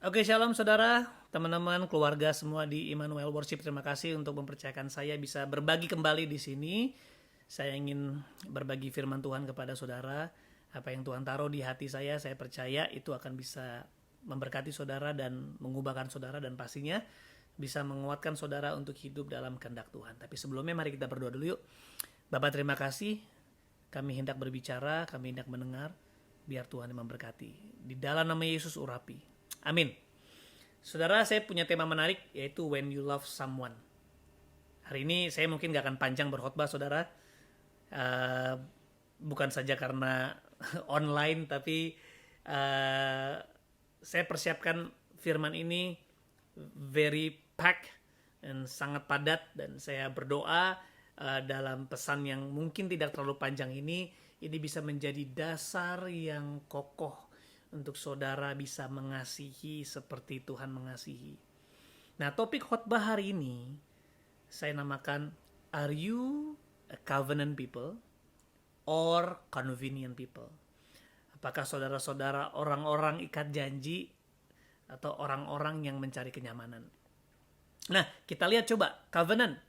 Oke, shalom saudara, teman-teman, keluarga semua di Immanuel Worship. Terima kasih untuk mempercayakan saya bisa berbagi kembali di sini. Saya ingin berbagi firman Tuhan kepada saudara. Apa yang Tuhan taruh di hati saya percaya itu akan bisa memberkati saudara dan mengubahkan saudara, dan pastinya bisa menguatkan saudara untuk hidup dalam kehendak Tuhan. Tapi sebelumnya mari kita berdoa dulu yuk. Bapak, terima kasih. Kami hendak berbicara, kami hendak mendengar. Biar Tuhan yang memberkati. Di dalam nama Yesus urapi. Amin. Saudara, saya punya tema menarik, yaitu When You Love Someone. Hari ini saya mungkin gak akan panjang berkhotbah, saudara. Bukan saja karena online, tapi saya persiapkan firman ini very packed dan sangat padat. Dan saya berdoa dalam pesan yang mungkin tidak terlalu panjang ini bisa menjadi dasar yang kokoh untuk saudara bisa mengasihi seperti Tuhan mengasihi. Nah, topik khotbah hari ini saya namakan, Are you a covenant people or convenient people? Apakah saudara-saudara orang-orang ikat janji atau orang-orang yang mencari kenyamanan? Nah, kita lihat coba covenant.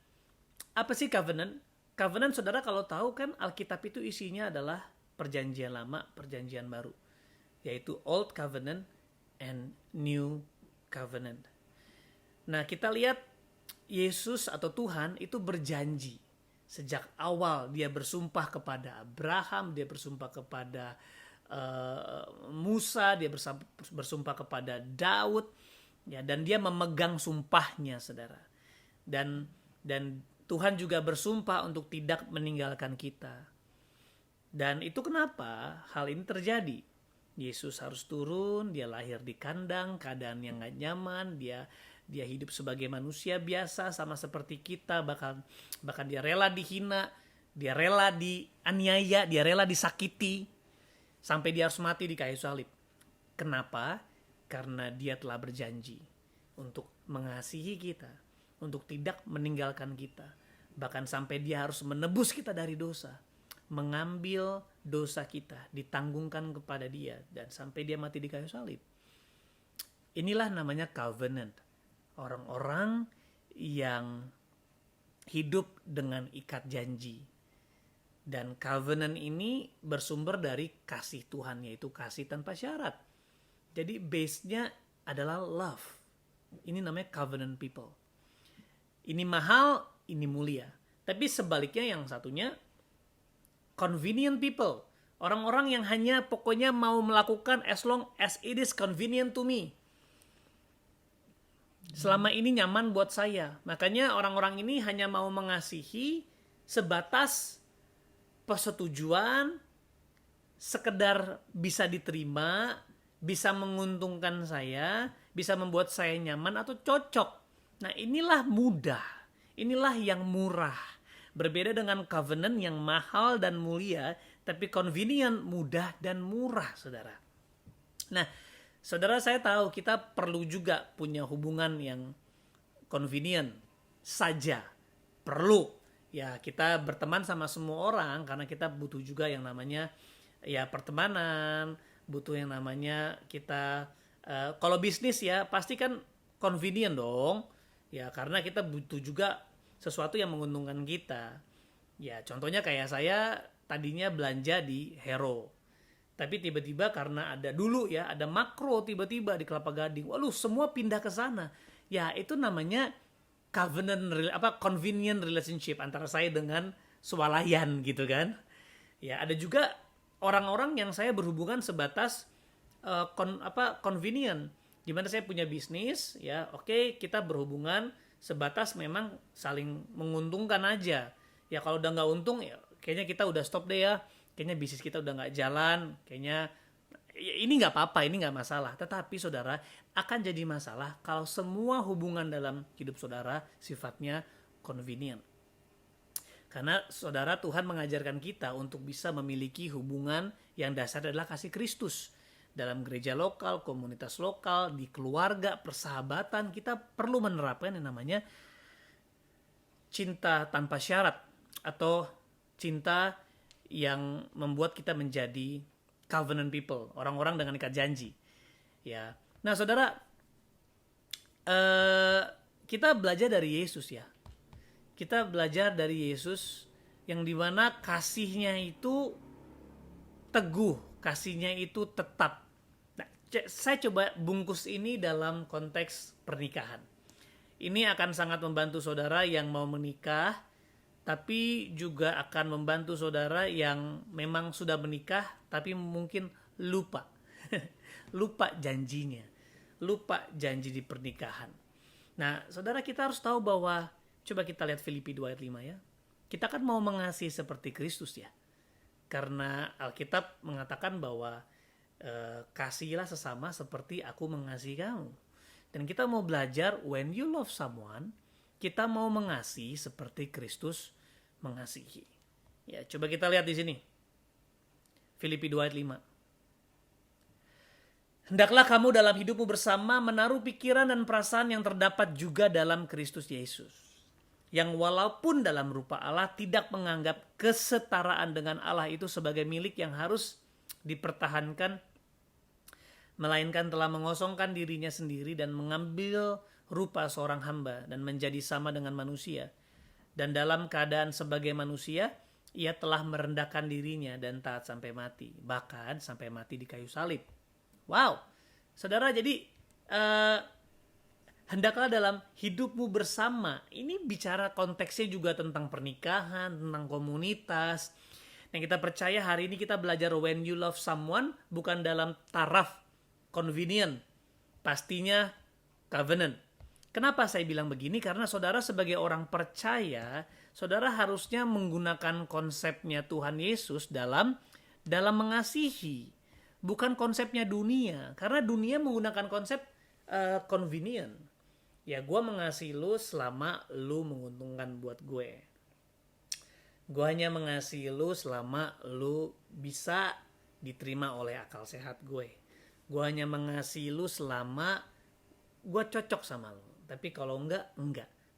Apa sih covenant? Covenant, saudara, kalau tahu kan Alkitab itu isinya adalah perjanjian lama, perjanjian baru, yaitu Old Covenant and New Covenant. Nah, kita lihat Yesus atau Tuhan itu berjanji. Sejak awal dia bersumpah kepada Abraham, dia bersumpah kepada Musa, dia bersumpah kepada Daud, ya, dan dia memegang sumpahnya, saudara. Dan Tuhan juga bersumpah untuk tidak meninggalkan kita. Dan itu kenapa hal ini terjadi? Yesus harus turun, dia lahir di kandang, keadaan yang gak nyaman, dia hidup sebagai manusia biasa sama seperti kita, bahkan dia rela dihina, dia rela dianiaya, dia rela disakiti, sampai dia harus mati di kayu salib. Kenapa? Karena dia telah berjanji untuk mengasihi kita, untuk tidak meninggalkan kita, bahkan sampai dia harus menebus kita dari dosa, mengambil dosa kita, ditanggungkan kepada dia, dan sampai dia mati di kayu salib. Inilah namanya covenant. Orang-orang yang hidup dengan ikat janji. Dan covenant ini bersumber dari kasih Tuhan, yaitu kasih tanpa syarat. Jadi base-nya adalah love. Ini namanya covenant people. Ini mahal, ini mulia. Tapi sebaliknya yang satunya convenient people. Orang-orang yang hanya pokoknya mau melakukan as long as it is convenient to me. Selama ini nyaman buat saya. Makanya orang-orang ini hanya mau mengasihi sebatas persetujuan, sekedar bisa diterima, bisa menguntungkan saya, bisa membuat saya nyaman atau cocok. Nah, inilah mudah. Inilah yang murah. Berbeda dengan covenant yang mahal dan mulia, tapi convenient, mudah dan murah, saudara. Nah, saudara, saya tahu kita perlu juga punya hubungan yang convenient saja. Perlu. Ya, kita berteman sama semua orang karena kita butuh juga yang namanya ya pertemanan, butuh yang namanya kita kalau bisnis ya pasti kan convenient dong. Ya, karena kita butuh juga sesuatu yang menguntungkan kita. Ya, contohnya kayak saya tadinya belanja di Hero. Tapi tiba-tiba karena ada Makro tiba-tiba di Kelapa Gading. Waduh, semua pindah ke sana. Ya, itu namanya convenient relationship antara saya dengan swalayan gitu kan. Ya, ada juga orang-orang yang saya berhubungan sebatas convenient. Dimana saya punya bisnis, ya oke, kita berhubungan sebatas memang saling menguntungkan aja. Ya kalau udah nggak untung, ya kayaknya kita udah stop deh ya. Kayaknya bisnis kita udah nggak jalan. Kayaknya ya, ini nggak apa-apa, ini nggak masalah. Tetapi saudara, akan jadi masalah kalau semua hubungan dalam hidup saudara sifatnya convenient. Karena saudara, Tuhan mengajarkan kita untuk bisa memiliki hubungan yang dasar adalah kasih Kristus. Dalam gereja lokal, komunitas lokal, di keluarga, persahabatan, kita perlu menerapkan yang namanya cinta tanpa syarat atau cinta yang membuat kita menjadi covenant people, orang-orang dengan ikat janji. Ya. Nah, saudara, eh, kita belajar dari Yesus ya. Kita belajar dari Yesus yang dimana kasihnya itu teguh, kasihnya itu tetap. Nah, saya coba bungkus ini dalam konteks pernikahan. Ini akan sangat membantu saudara yang mau menikah, tapi juga akan membantu saudara yang memang sudah menikah, tapi mungkin lupa. Lupa janjinya. Lupa janji di pernikahan. Nah, saudara kita harus tahu bahwa, coba kita lihat Filipi 2 ayat 5 ya. Kita kan mau mengasihi seperti Kristus ya. Karena Alkitab mengatakan bahwa kasihilah sesama seperti aku mengasihi kamu. Dan kita mau belajar when you love someone, kita mau mengasihi seperti Kristus mengasihi. Ya, coba kita lihat di sini. Filipi 2 ayat 5. Hendaklah kamu dalam hidupmu bersama menaruh pikiran dan perasaan yang terdapat juga dalam Kristus Yesus. Yang walaupun dalam rupa Allah tidak menganggap kesetaraan dengan Allah itu sebagai milik yang harus dipertahankan, melainkan telah mengosongkan dirinya sendiri dan mengambil rupa seorang hamba dan menjadi sama dengan manusia. Dan dalam keadaan sebagai manusia, ia telah merendahkan dirinya dan taat sampai mati. Bahkan sampai mati di kayu salib. Wow, saudara, jadi hendaklah dalam hidupmu bersama. Ini bicara konteksnya juga tentang pernikahan, tentang komunitas. Yang kita percaya hari ini kita belajar when you love someone bukan dalam taraf convenient, pastinya covenant. Kenapa saya bilang begini? Karena saudara sebagai orang percaya, saudara harusnya menggunakan konsepnya Tuhan Yesus dalam mengasihi, bukan konsepnya dunia. Karena dunia menggunakan konsep convenient. Ya, gue mengasihi lu selama lu menguntungkan buat gue. Gue hanya mengasihi lu selama lu bisa diterima oleh akal sehat gue. Gue hanya mengasihi lu selama gue cocok sama lu. Tapi kalau enggak.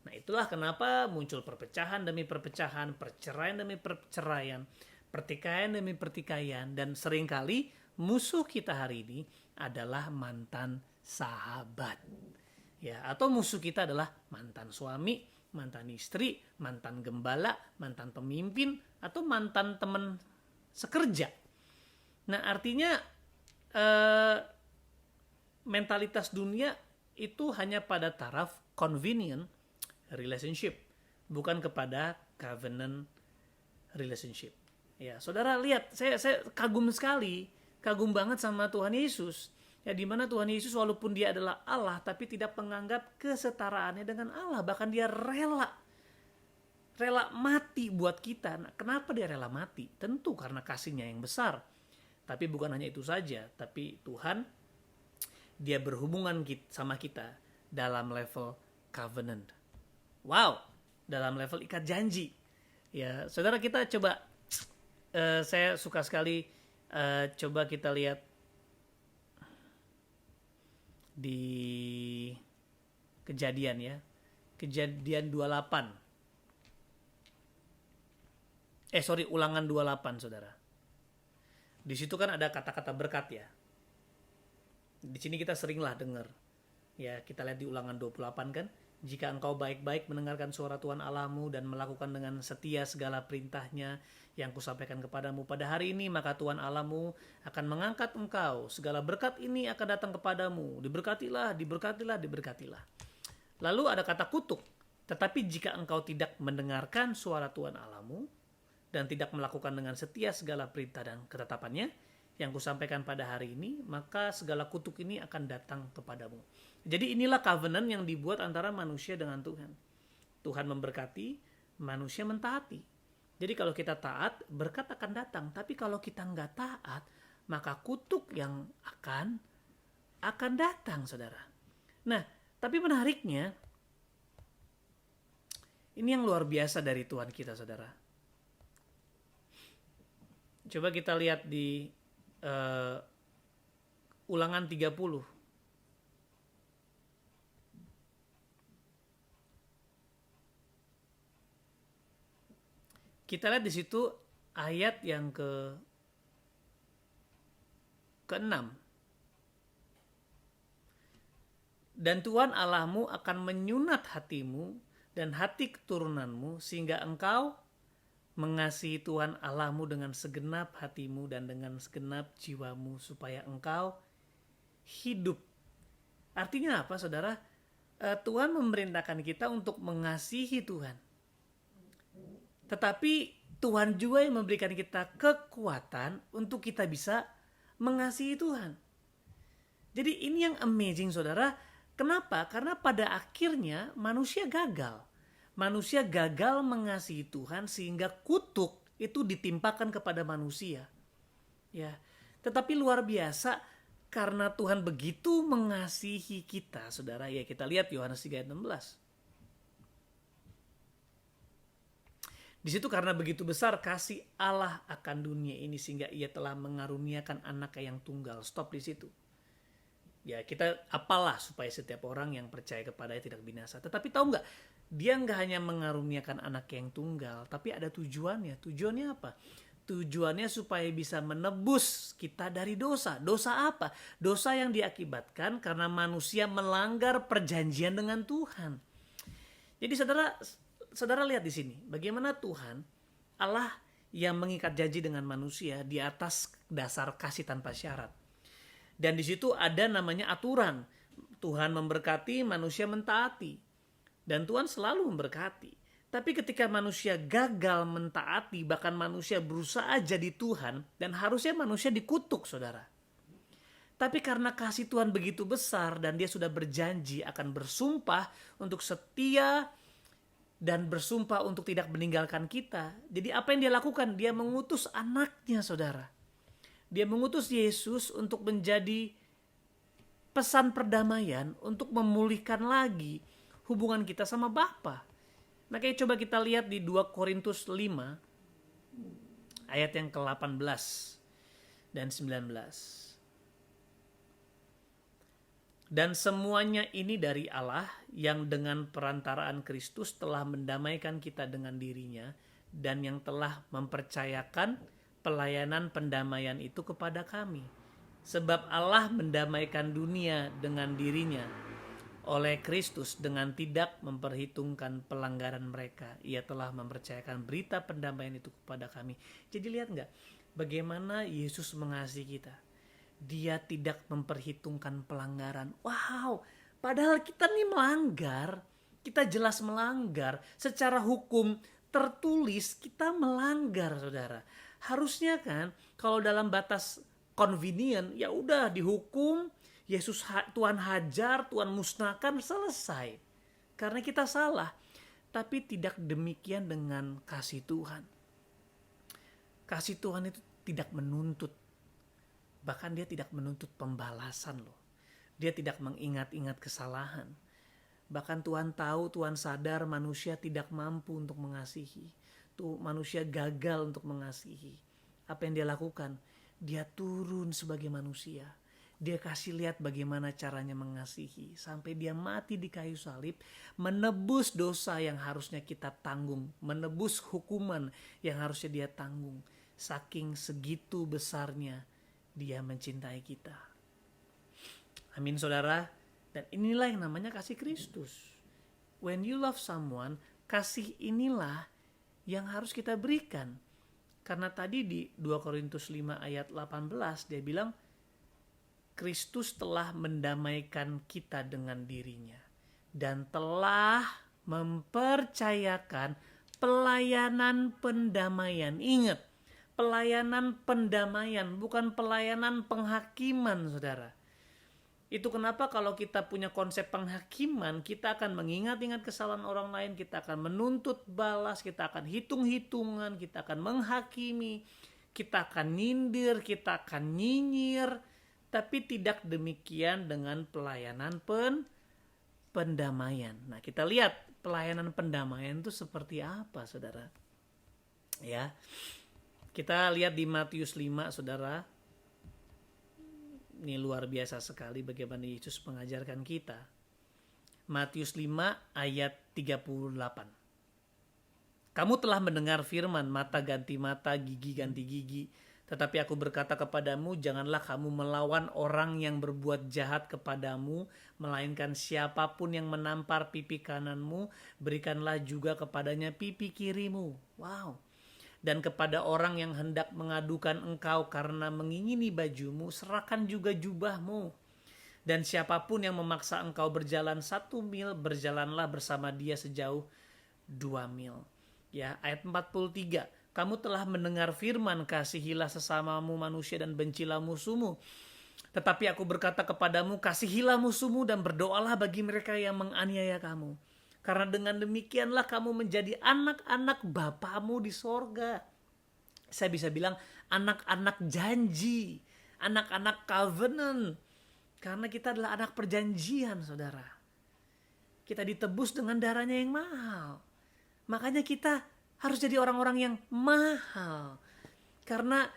Nah, itulah kenapa muncul perpecahan demi perpecahan, perceraian demi perceraian, pertikaian demi pertikaian. Dan seringkali musuh kita hari ini adalah mantan sahabat. Ya, atau musuh kita adalah mantan suami, mantan istri, mantan gembala, mantan pemimpin, atau mantan teman sekerja. Nah, artinya mentalitas dunia itu hanya pada taraf convenient relationship, bukan kepada covenant relationship. Ya, saudara lihat, saya kagum sekali, kagum banget sama Tuhan Yesus. Ya, di mana Tuhan Yesus walaupun dia adalah Allah, tapi tidak menganggap kesetaraannya dengan Allah, bahkan dia rela mati buat kita. Nah, kenapa dia rela mati? Tentu karena kasihnya yang besar. Tapi bukan hanya itu saja, tapi Tuhan dia berhubungan sama kita dalam level covenant. Wow, dalam level ikat janji. Ya, saudara kita coba, saya suka sekali, coba kita lihat di Kejadian ya. Kejadian 28. Ulangan 28, saudara. Di situ kan ada kata-kata berkat ya. Di sini kita seringlah dengar. Ya, kita lihat di Ulangan 28 kan. Jika engkau baik-baik mendengarkan suara Tuhan Allahmu dan melakukan dengan setia segala perintahnya yang kusampaikan kepadamu pada hari ini, maka Tuhan Allahmu akan mengangkat engkau. Segala berkat ini akan datang kepadamu. Diberkatilah, diberkatilah, diberkatilah. Lalu ada kata kutuk. Tetapi jika engkau tidak mendengarkan suara Tuhan Allahmu dan tidak melakukan dengan setia segala perintah dan ketetapannya yang kusampaikan pada hari ini, maka segala kutuk ini akan datang kepadamu. Jadi inilah covenant yang dibuat antara manusia dengan Tuhan. Tuhan memberkati, manusia mentaati. Jadi kalau kita taat, berkat akan datang. Tapi kalau kita nggak taat, maka kutuk yang akan datang, saudara. Nah, tapi menariknya, ini yang luar biasa dari Tuhan kita, saudara. Coba kita lihat di Ulangan 30. Kita lihat di situ ayat yang ke-6. Dan Tuhan Allahmu akan menyunat hatimu dan hati keturunanmu sehingga engkau mengasihi Tuhan Allahmu dengan segenap hatimu dan dengan segenap jiwamu supaya engkau hidup. Artinya apa, saudara? Tuhan memerintahkan kita untuk mengasihi Tuhan. Tetapi Tuhan juga yang memberikan kita kekuatan untuk kita bisa mengasihi Tuhan. Jadi ini yang amazing, saudara. Kenapa? Karena pada akhirnya manusia gagal. Manusia gagal mengasihi Tuhan sehingga kutuk itu ditimpakan kepada manusia. Ya, tetapi luar biasa karena Tuhan begitu mengasihi kita, saudara. Ya, kita lihat Yohanes 3 ayat 16. Di situ karena begitu besar kasih Allah akan dunia ini sehingga Ia telah mengaruniakan Anaknya yang tunggal. Stop di situ. Ya, kita apalah supaya setiap orang yang percaya kepada-Nya tidak binasa. Tetapi tahu nggak? Dia nggak hanya mengaruniakan anak yang tunggal, tapi ada tujuannya. Tujuannya apa? Tujuannya supaya bisa menebus kita dari dosa. Dosa apa? Dosa yang diakibatkan karena manusia melanggar perjanjian dengan Tuhan. Jadi saudara lihat di sini, bagaimana Tuhan Allah yang mengikat janji dengan manusia di atas dasar kasih tanpa syarat. Dan di situ ada namanya aturan. Tuhan memberkati, manusia mentaati. Dan Tuhan selalu memberkati. Tapi ketika manusia gagal mentaati, bahkan manusia berusaha jadi Tuhan, dan harusnya manusia dikutuk, saudara. Tapi karena kasih Tuhan begitu besar dan Dia sudah berjanji akan bersumpah untuk setia dan bersumpah untuk tidak meninggalkan kita. Jadi apa yang Dia lakukan? Dia mengutus anaknya, saudara. Dia mengutus Yesus untuk menjadi pesan perdamaian, untuk memulihkan lagi hubungan kita sama Bapa. Makanya coba kita lihat di 2 Korintus 5 ayat yang ke-18 dan 19. Dan semuanya ini dari Allah yang dengan perantaraan Kristus telah mendamaikan kita dengan dirinya dan yang telah mempercayakan pelayanan pendamaian itu kepada kami. Sebab Allah mendamaikan dunia dengan dirinya oleh Kristus dengan tidak memperhitungkan pelanggaran mereka. Ia telah mempercayakan berita pendamaian itu kepada kami. Jadi lihat nggak bagaimana Yesus mengasihi kita? Dia tidak memperhitungkan pelanggaran. Wow, padahal kita nih melanggar. Kita jelas melanggar. Secara hukum tertulis kita melanggar, saudara. Harusnya kan kalau dalam batas convenient ya udah dihukum, Yesus Tuhan hajar, Tuhan musnahkan, selesai. Karena kita salah. Tapi tidak demikian dengan kasih Tuhan. Kasih Tuhan itu tidak menuntut. Bahkan Dia tidak menuntut pembalasan loh. Dia tidak mengingat-ingat kesalahan. Bahkan Tuhan tahu, Tuhan sadar manusia tidak mampu untuk mengasihi. Tuh manusia gagal untuk mengasihi. Apa yang Dia lakukan? Dia turun sebagai manusia. Dia kasih lihat bagaimana caranya mengasihi. Sampai Dia mati di kayu salib. Menebus dosa yang harusnya kita tanggung. Menebus hukuman yang harusnya Dia tanggung. Saking segitu besarnya Dia mencintai kita. Amin, saudara. Dan inilah yang namanya kasih Kristus. When you love someone, kasih inilah yang harus kita berikan. Karena tadi di 2 Korintus 5 ayat 18 dia bilang, Kristus telah mendamaikan kita dengan dirinya. Dan telah mempercayakan pelayanan pendamaian. Ingat, pelayanan pendamaian, bukan pelayanan penghakiman, saudara. Itu kenapa kalau kita punya konsep penghakiman, kita akan mengingat-ingat kesalahan orang lain, kita akan menuntut balas, kita akan hitung-hitungan, kita akan menghakimi, kita akan nyindir, kita akan nyinyir. Tapi tidak demikian dengan pelayanan pendamaian. Nah, kita lihat pelayanan pendamaian itu seperti apa, saudara. Ya. Kita lihat di Matius 5, saudara. Ini luar biasa sekali bagaimana Yesus mengajarkan kita. Matius 5 ayat 38. Kamu telah mendengar firman, mata ganti mata, gigi ganti gigi. Tetapi aku berkata kepadamu, janganlah kamu melawan orang yang berbuat jahat kepadamu, melainkan siapapun yang menampar pipi kananmu, berikanlah juga kepadanya pipi kirimu. Wow. Dan kepada orang yang hendak mengadukan engkau karena mengingini bajumu, serahkan juga jubahmu. Dan siapapun yang memaksa engkau berjalan 1 mil, berjalanlah bersama dia sejauh 2 mil. Ya, ayat 43. Kamu telah mendengar firman, kasihilah sesamamu manusia dan bencilah musuhmu. Tetapi aku berkata kepadamu, kasihilah musuhmu dan berdoalah bagi mereka yang menganiaya kamu. Karena dengan demikianlah kamu menjadi anak-anak Bapamu di sorga. Saya bisa bilang anak-anak janji, anak-anak covenant. Karena kita adalah anak perjanjian, saudara. Kita ditebus dengan darahnya yang mahal. Makanya kita harus jadi orang-orang yang mahal. Karena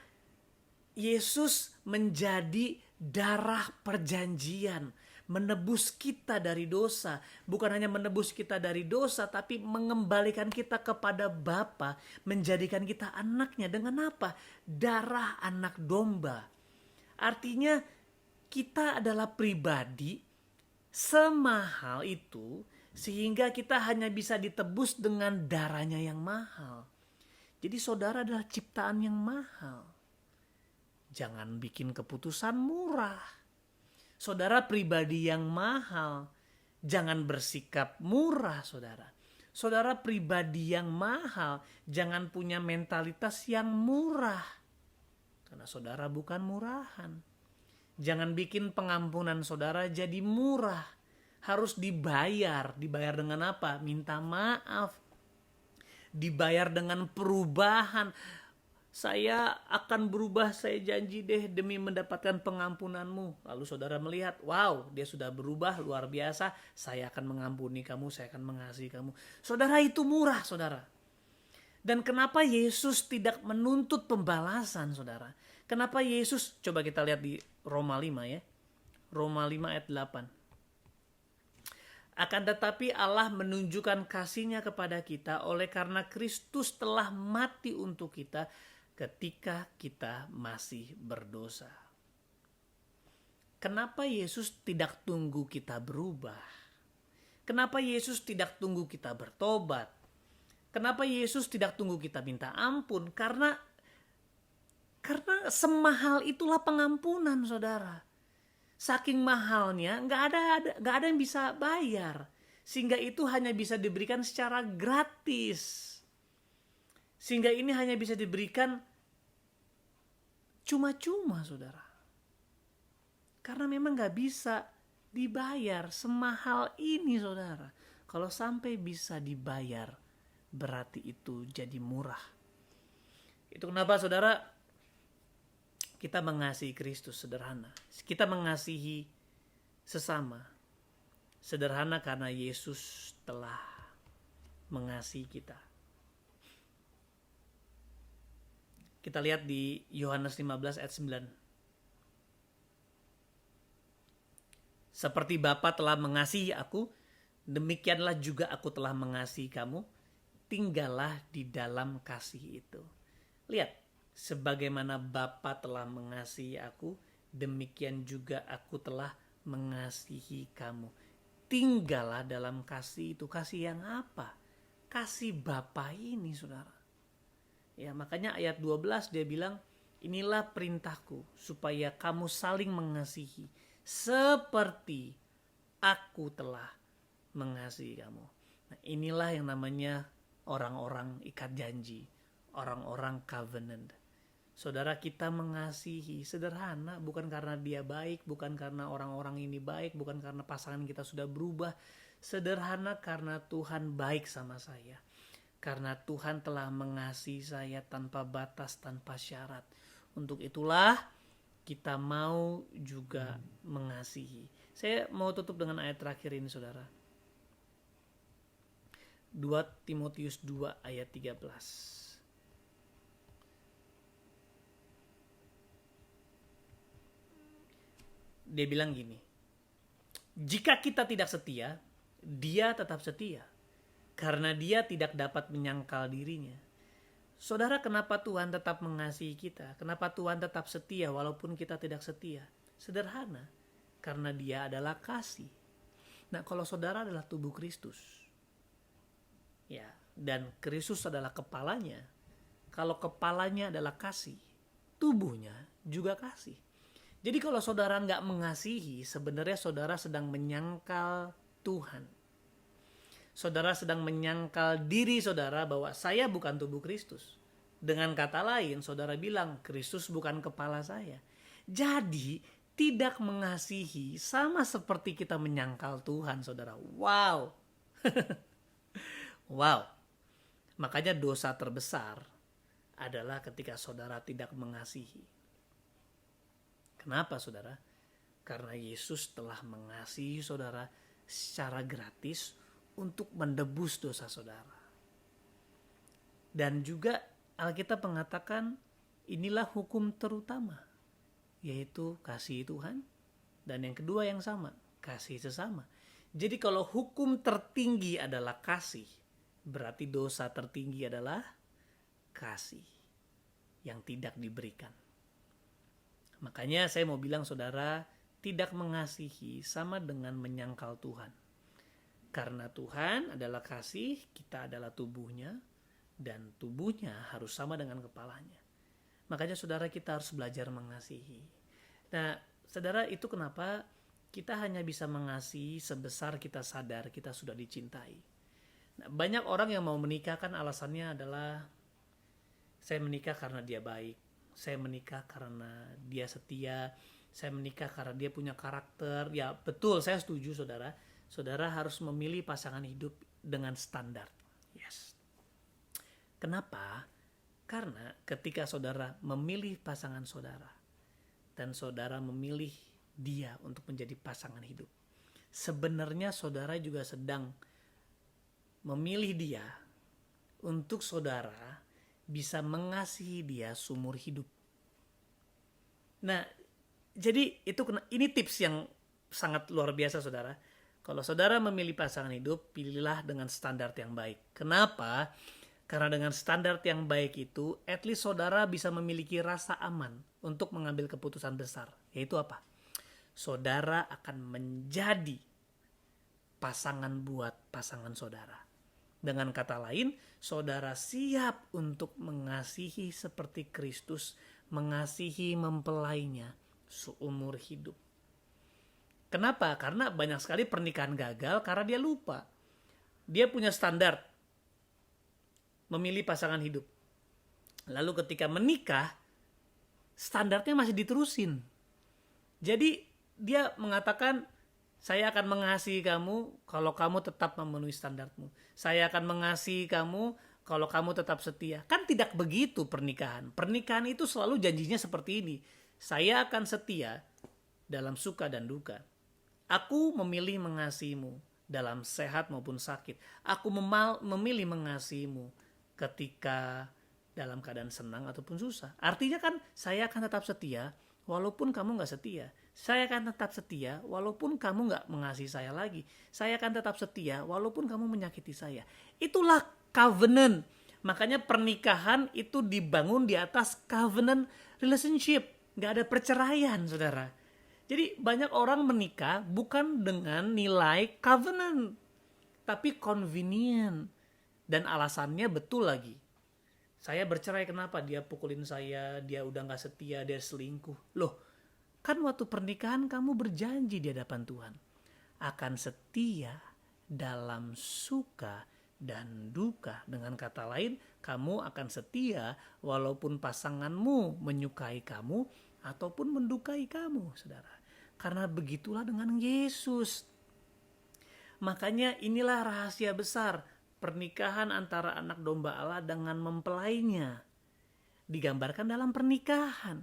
Yesus menjadi darah perjanjian, menebus kita dari dosa. Bukan hanya menebus kita dari dosa, tapi mengembalikan kita kepada Bapa, menjadikan kita anaknya. Dengan apa? Darah anak domba. Artinya kita adalah pribadi semahal itu, sehingga kita hanya bisa ditebus dengan darahnya yang mahal. Jadi saudara adalah ciptaan yang mahal. Jangan bikin keputusan murah. Saudara pribadi yang mahal. Jangan bersikap murah, saudara. Saudara pribadi yang mahal. Jangan punya mentalitas yang murah. Karena saudara bukan murahan. Jangan bikin pengampunan saudara jadi murah. Harus dibayar. Dibayar dengan apa? Minta maaf. Dibayar dengan perubahan. Saya akan berubah, saya janji deh demi mendapatkan pengampunanmu. Lalu saudara melihat, wow, dia sudah berubah luar biasa. Saya akan mengampuni kamu, saya akan mengasihi kamu. Saudara, itu murah, saudara. Dan kenapa Yesus tidak menuntut pembalasan, saudara? Kenapa Yesus, coba kita lihat di Roma 5 ya. Roma 5 ayat 8. Akan tetapi Allah menunjukkan kasih-Nya kepada kita oleh karena Kristus telah mati untuk kita ketika kita masih berdosa. Kenapa Yesus tidak tunggu kita berubah? Kenapa Yesus tidak tunggu kita bertobat? Kenapa Yesus tidak tunggu kita minta ampun? Karena semahal itulah pengampunan, saudara. Saking mahalnya, nggak ada yang bisa bayar, sehingga itu hanya bisa diberikan secara gratis. Sehingga ini hanya bisa diberikan cuma-cuma, saudara. Karena memang nggak bisa dibayar semahal ini, saudara. Kalau sampai bisa dibayar, berarti itu jadi murah. Itu kenapa, saudara, kita mengasihi Kristus sederhana. Kita mengasihi sesama sederhana karena Yesus telah mengasihi kita. Kita lihat di Yohanes 15 ayat 9. Seperti Bapa telah mengasihi aku, demikianlah juga aku telah mengasihi kamu. Tinggallah di dalam kasih itu. Lihat, sebagaimana Bapa telah mengasihi aku, demikian juga aku telah mengasihi kamu. Tinggallah dalam kasih itu. Kasih yang apa? Kasih Bapa ini, saudara. Ya, makanya ayat 12 dia bilang, inilah perintahku supaya kamu saling mengasihi seperti aku telah mengasihi kamu. Nah, inilah yang namanya orang-orang ikat janji, orang-orang covenant. Saudara, kita mengasihi sederhana, bukan karena dia baik, bukan karena orang-orang ini baik, bukan karena pasangan kita sudah berubah. Sederhana karena Tuhan baik sama saya. Karena Tuhan telah mengasihi saya tanpa batas, tanpa syarat. Untuk itulah kita mau juga mengasihi. Saya mau tutup dengan ayat terakhir ini, saudara. 2 Timotius 2 ayat 13. Dia bilang gini, jika kita tidak setia, dia tetap setia. Karena dia tidak dapat menyangkal dirinya. Saudara, kenapa Tuhan tetap mengasihi kita? Kenapa Tuhan tetap setia walaupun kita tidak setia? Sederhana, karena Dia adalah kasih. Nah, kalau saudara adalah tubuh Kristus, ya, dan Kristus adalah kepalanya. Kalau kepalanya adalah kasih, tubuhnya juga kasih. Jadi kalau saudara nggak mengasihi, sebenarnya saudara sedang menyangkal Tuhan. Saudara sedang menyangkal diri saudara bahwa saya bukan tubuh Kristus. Dengan kata lain, saudara bilang Kristus bukan kepala saya. Jadi tidak mengasihi sama seperti kita menyangkal Tuhan, saudara. Wow. Wow. Makanya dosa terbesar adalah ketika saudara tidak mengasihi. Kenapa, saudara? Karena Yesus telah mengasihi saudara secara gratis untuk menebus dosa saudara. Dan juga Alkitab mengatakan inilah hukum terutama, yaitu kasih Tuhan. Dan yang kedua yang sama, kasih sesama. Jadi kalau hukum tertinggi adalah kasih, berarti dosa tertinggi adalah kasih yang tidak diberikan. Makanya saya mau bilang saudara, tidak mengasihi sama dengan menyangkal Tuhan. Karena Tuhan adalah kasih, kita adalah tubuhnya, dan tubuhnya harus sama dengan kepalanya. Makanya saudara, kita harus belajar mengasihi. Nah, saudara, itu kenapa kita hanya bisa mengasihi sebesar kita sadar kita sudah dicintai. Nah, banyak orang yang mau menikah kan alasannya adalah saya menikah karena dia baik, saya menikah karena dia setia, saya menikah karena dia punya karakter. Ya betul, saya setuju saudara. Saudara harus memilih pasangan hidup dengan standar. Yes. Kenapa? Karena ketika saudara memilih pasangan saudara dan saudara memilih dia untuk menjadi pasangan hidup, sebenarnya saudara juga sedang memilih dia untuk saudara bisa mengasihi dia seumur hidup. Nah, jadi ini tips yang sangat luar biasa saudara. Kalau saudara memilih pasangan hidup, pilihlah dengan standar yang baik. Kenapa? Karena dengan standar yang baik itu, at least saudara bisa memiliki rasa aman untuk mengambil keputusan besar. Yaitu apa? Saudara akan menjadi pasangan buat pasangan saudara. Dengan kata lain, saudara siap untuk mengasihi seperti Kristus mengasihi mempelainya seumur hidup. Kenapa? Karena banyak sekali pernikahan gagal karena dia lupa. Dia punya standar memilih pasangan hidup. Lalu ketika menikah, standarnya masih diterusin. Jadi dia mengatakan, saya akan mengasihi kamu kalau kamu tetap memenuhi standarmu. Saya akan mengasihi kamu kalau kamu tetap setia. Kan tidak begitu pernikahan. Pernikahan itu selalu janjinya seperti ini. Saya akan setia dalam suka dan duka. Aku memilih mengasihimu dalam sehat maupun sakit. Aku memilih mengasihimu ketika dalam keadaan senang ataupun susah. Artinya kan saya akan tetap setia walaupun kamu gak setia. Saya akan tetap setia walaupun kamu gak mengasihi saya lagi. Saya akan tetap setia walaupun kamu menyakiti saya. Itulah covenant. Makanya pernikahan itu dibangun di atas covenant relationship. Gak ada perceraian, saudara. Jadi banyak orang menikah bukan dengan nilai covenant, tapi convenient. Dan alasannya betul lagi. Saya bercerai kenapa? Dia pukulin saya, dia udah gak setia, dia selingkuh. Loh, kan waktu pernikahan kamu berjanji di hadapan Tuhan akan setia dalam suka dan duka. Dengan kata lain, kamu akan setia walaupun pasanganmu menyukai kamu ataupun mendukai kamu, saudara. Karena begitulah dengan Yesus. Makanya inilah rahasia besar pernikahan antara anak domba Allah dengan mempelainya. Digambarkan dalam pernikahan.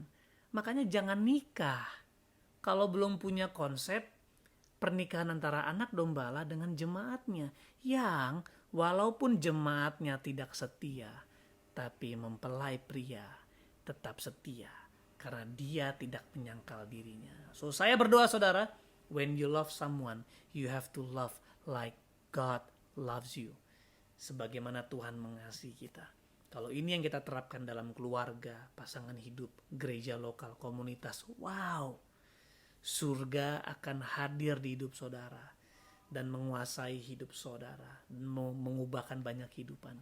Makanya jangan nikah kalau belum punya konsep pernikahan antara anak domba Allah dengan jemaatnya. Yang walaupun jemaatnya tidak setia, tapi mempelai pria tetap setia. Karena dia tidak menyangkal dirinya. So saya berdoa saudara, when you love someone, you have to love like God loves you. Sebagaimana Tuhan mengasihi kita. Kalau ini yang kita terapkan dalam keluarga, pasangan hidup, gereja lokal, komunitas, wow, surga akan hadir di hidup saudara dan menguasai hidup saudara, mengubahkan banyak kehidupan.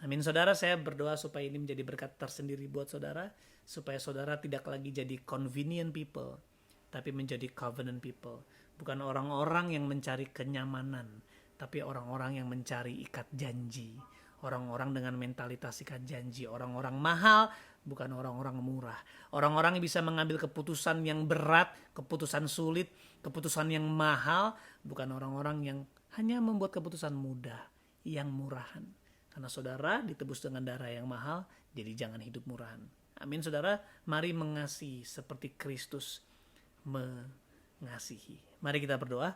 Amin saudara, saya berdoa supaya ini menjadi berkat tersendiri buat saudara, supaya saudara tidak lagi jadi convenient people, tapi menjadi covenant people. Bukan orang-orang yang mencari kenyamanan, tapi orang-orang yang mencari ikat janji. Orang-orang dengan mentalitas ikat janji, orang-orang mahal, bukan orang-orang murah. Orang-orang yang bisa mengambil keputusan yang berat, keputusan sulit, keputusan yang mahal, bukan orang-orang yang hanya membuat keputusan mudah, yang murahan. Karena saudara ditebus dengan darah yang mahal, jadi jangan hidup murahan. Amin saudara, mari mengasihi seperti Kristus mengasihi. Mari kita berdoa.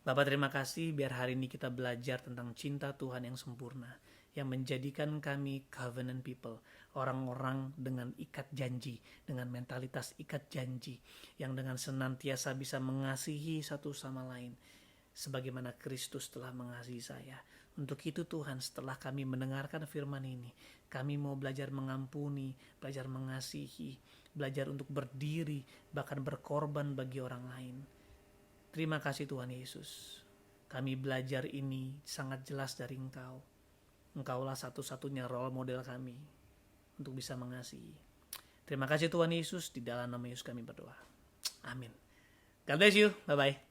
Bapak terima kasih biar hari ini kita belajar tentang cinta Tuhan yang sempurna, yang menjadikan kami covenant people, orang-orang dengan ikat janji, dengan mentalitas ikat janji, yang dengan senantiasa bisa mengasihi satu sama lain, sebagaimana Kristus telah mengasihi saya. Untuk itu Tuhan, setelah kami mendengarkan firman ini, kami mau belajar mengampuni, belajar mengasihi, belajar untuk berdiri, bahkan berkorban bagi orang lain. Terima kasih Tuhan Yesus. Kami belajar ini sangat jelas dari Engkau. Engkaulah satu-satunya role model kami untuk bisa mengasihi. Terima kasih Tuhan Yesus, di dalam nama Yesus kami berdoa. Amin. God bless you. Bye-bye.